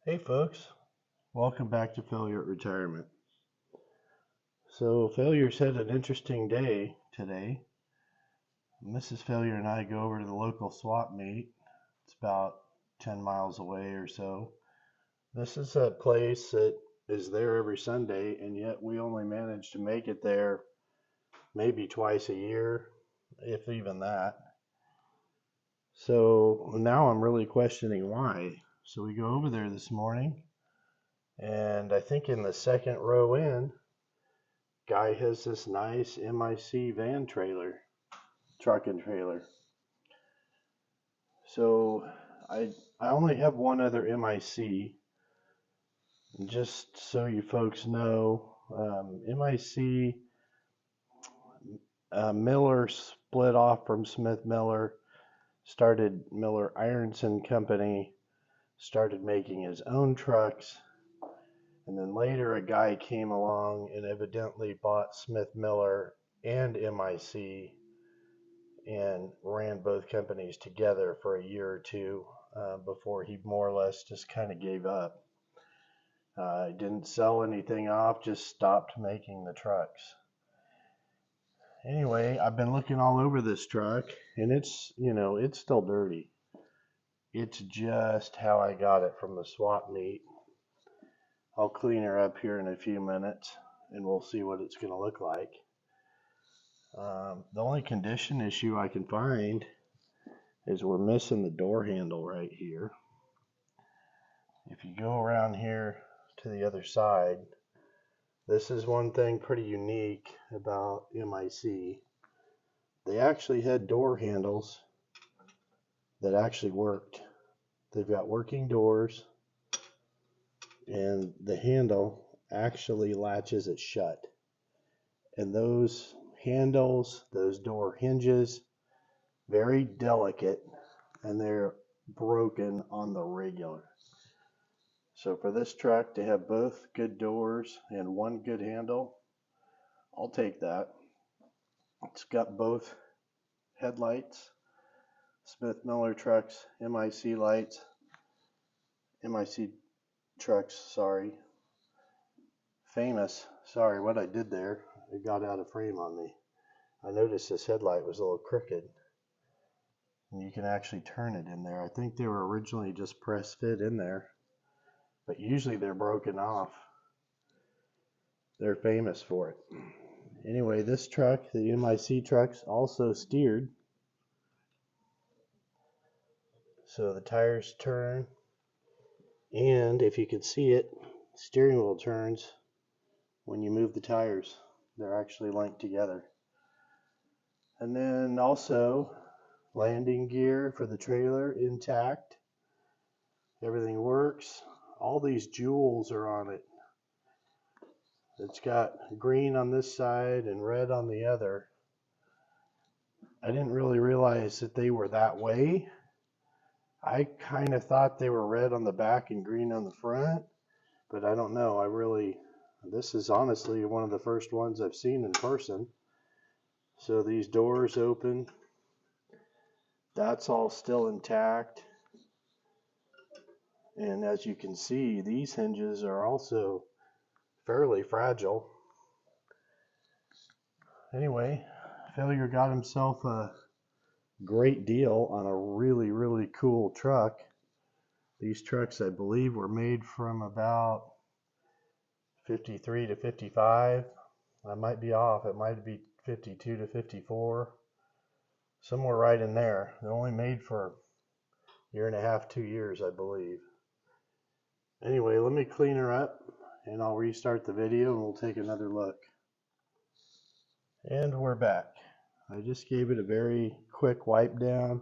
Hey folks, welcome back to Failure at Retirement. So Failure's had an interesting day today. Mrs. Failure and I go over to the local swap meet. It's about 10 miles away or so. This is a place that is there every Sunday, and yet we only manage to make it there maybe twice a year, if even that. So now I'm really questioning why. So we go over there this morning, and I think in the second row in, guy has this nice MIC van trailer, truck and trailer. So I only have one other MIC. Just so you folks know, MIC Miller split off from Smith Miller, started Miller Ironson Company, started making his own trucks, and then later a guy came along and evidently bought Smith Miller and MIC and ran both companies together for a year or two before he more or less just kind of gave up. Didn't sell anything off, just stopped making the trucks. Anyway, I've been looking all over this truck, and it's still dirty. It's just how I got it from the swap meet. I'll clean her up here in a few minutes, and we'll see what it's going to look like. The only condition issue I can find is we're missing the door handle right here. If you go around here to the other side, this is one thing pretty unique about MIC. They actually had door handles that actually worked. They've got working doors, and the handle actually latches it shut. And those handles, those door hinges, very delicate, and they're broken on the regular. So for this truck to have both good doors and one good handle, I'll take that. It's got both headlights, Smith Miller trucks, MIC lights, MIC trucks, sorry. Famous, sorry, what I did there, it got out of frame on me. I noticed this headlight was a little crooked. And you can actually turn it in there. I think they were originally just press fit in there, but usually they're broken off. They're famous for it. Anyway, this truck, the MIC truck's also steered. So the tires turn, and if you can see it, steering wheel turns when you move the tires. They're actually linked together. And then also landing gear for the trailer intact. Everything works. All these jewels are on it. It's got green on this side and red on the other. I didn't really realize that they were that way. I kind of thought they were red on the back and green on the front, but I don't know. This is honestly one of the first ones I've seen in person. So these doors open. That's all still intact. And as you can see, these hinges are also fairly fragile. Anyway, Failure got himself a great deal on a really, really cool truck. These trucks, I believe, were made from about 53 to 55. I might be off. It might be 52 to 54. Somewhere right in there. They're only made for a year and a half, 2 years, I believe. Anyway, let me clean her up, and I'll restart the video, and we'll take another look. And we're back. I just gave it a very quick wipe down.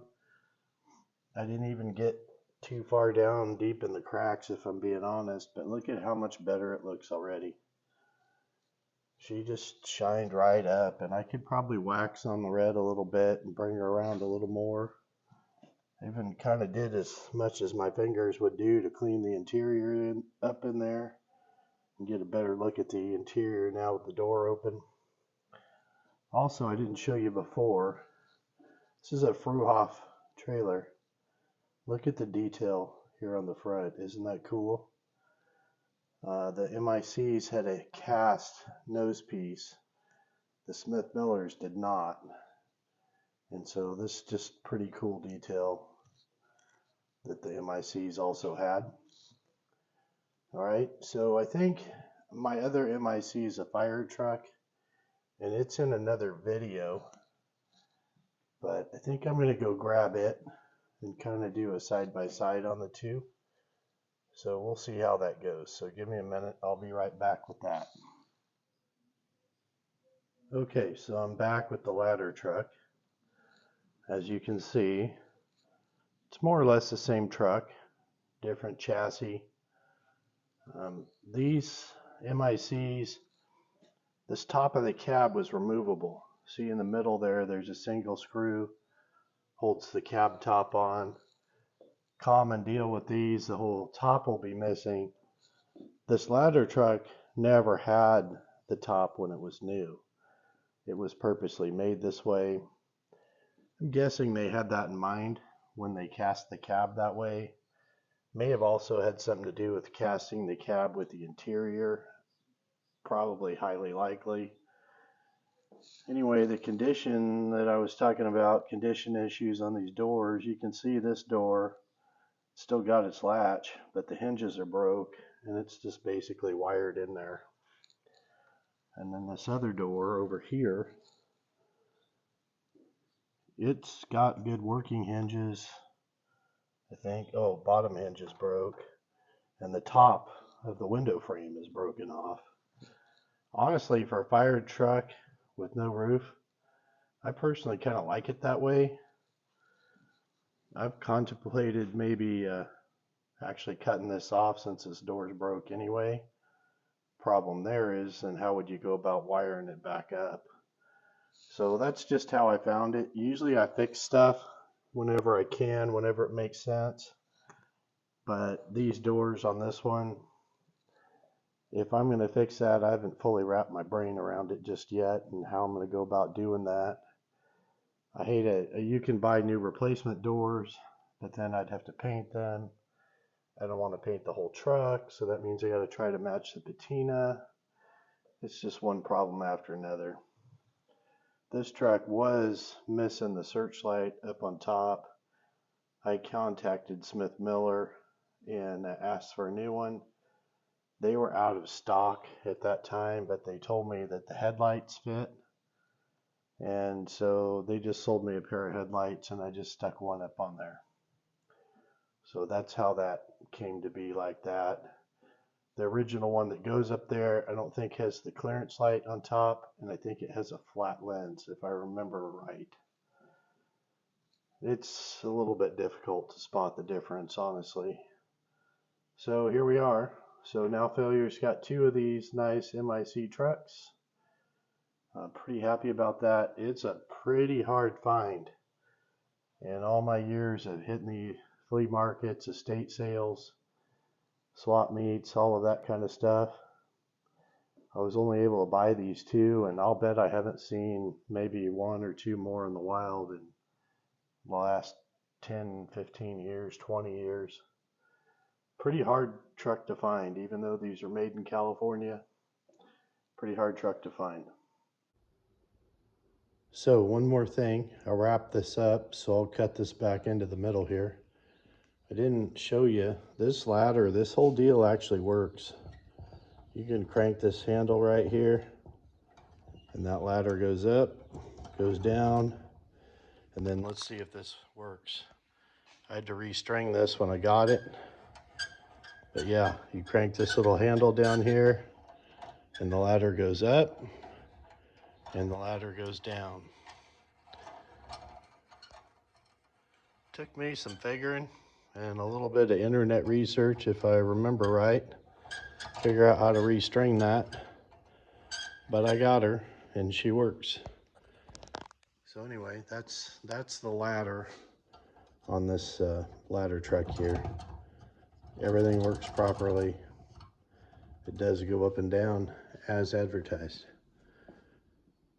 I didn't even get too far down deep in the cracks, if I'm being honest, but look at how much better it looks already. She just shined right up, and I could probably wax on the red a little bit and bring her around a little more. I even kind of did as much as my fingers would do to clean the interior up in there and get a better look at the interior now with the door open. Also, I didn't show you before, this is a Fruhoff trailer. Look at the detail here on the front. Isn't that cool? The MICs had a cast nose piece. The Smith Millers did not. And so this is just pretty cool detail that the MICs also had. Alright, so I think my other MIC is a fire truck, and it's in another video, but I think I'm going to go grab it and kind of do a side-by-side on the two. So we'll see how that goes. So give me a minute, I'll be right back with that. Okay, so I'm back with the ladder truck. As you can see, it's more or less the same truck, different chassis. These MICs, this top of the cab was removable. See in the middle there, there's a single screw, holds the cab top on. Common deal with these, the whole top will be missing. This ladder truck never had the top when it was new. It was purposely made this way. I'm guessing they had that in mind when they cast the cab that way. May have also had something to do with casting the cab with the interior. Probably highly likely. Anyway, the condition that I was talking about, condition issues on these doors, you can see this door still got its latch, but the hinges are broke and it's just basically wired in there. And then this other door over here, it's got good working hinges. I think, oh, bottom hinge is broke, and the top of the window frame is broken off. Honestly, for a fire truck with no roof, I personally kind of like it that way. I've contemplated maybe actually cutting this off since this door is broke anyway. Problem there is, and how would you go about wiring it back up? So that's just how I found it. Usually I fix stuff whenever I can, whenever it makes sense. But these doors on this one, if I'm going to fix that, I haven't fully wrapped my brain around it just yet and how I'm going to go about doing that. I hate it. You can buy new replacement doors, but then I'd have to paint them. I don't want to paint the whole truck, so that means I got to try to match the patina. It's just one problem after another. This truck was missing the searchlight up on top. I contacted Smith Miller and asked for a new one. They were out of stock at that time, but they told me that the headlights fit. And so they just sold me a pair of headlights and I just stuck one up on there. So that's how that came to be like that. The original one that goes up there, I don't think has the clearance light on top, and I think it has a flat lens, if I remember right. It's a little bit difficult to spot the difference, honestly. So here we are. So now Failure's got two of these nice MIC trucks. I'm pretty happy about that. It's a pretty hard find. In all my years of hitting the flea markets, estate sales, swap meets, all of that kind of stuff, I was only able to buy these two, and I'll bet I haven't seen maybe one or two more in the wild in the last 10, 15 years, 20 years. Pretty hard truck to find, even though these are made in California. Pretty hard truck to find. So one more thing, I'll wrap this up, so I'll cut this back into the middle here. I didn't show you, this ladder, this whole deal actually works. You can crank this handle right here, and that ladder goes up, goes down, and then let's see if this works. I had to restring this when I got it, but yeah, you crank this little handle down here, and the ladder goes up, and the ladder goes down. Took me some figuring and a little bit of internet research, if I remember right, figure out how to restring that, but I got her and she works. So anyway, that's the ladder on this ladder truck here. Everything works properly. It does go up and down as advertised.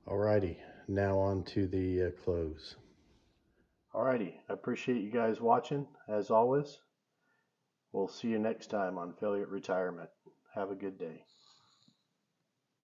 Alrighty, now on to the close. Alrighty, I appreciate you guys watching as always. We'll see you next time on Affiliate Retirement. Have a good day.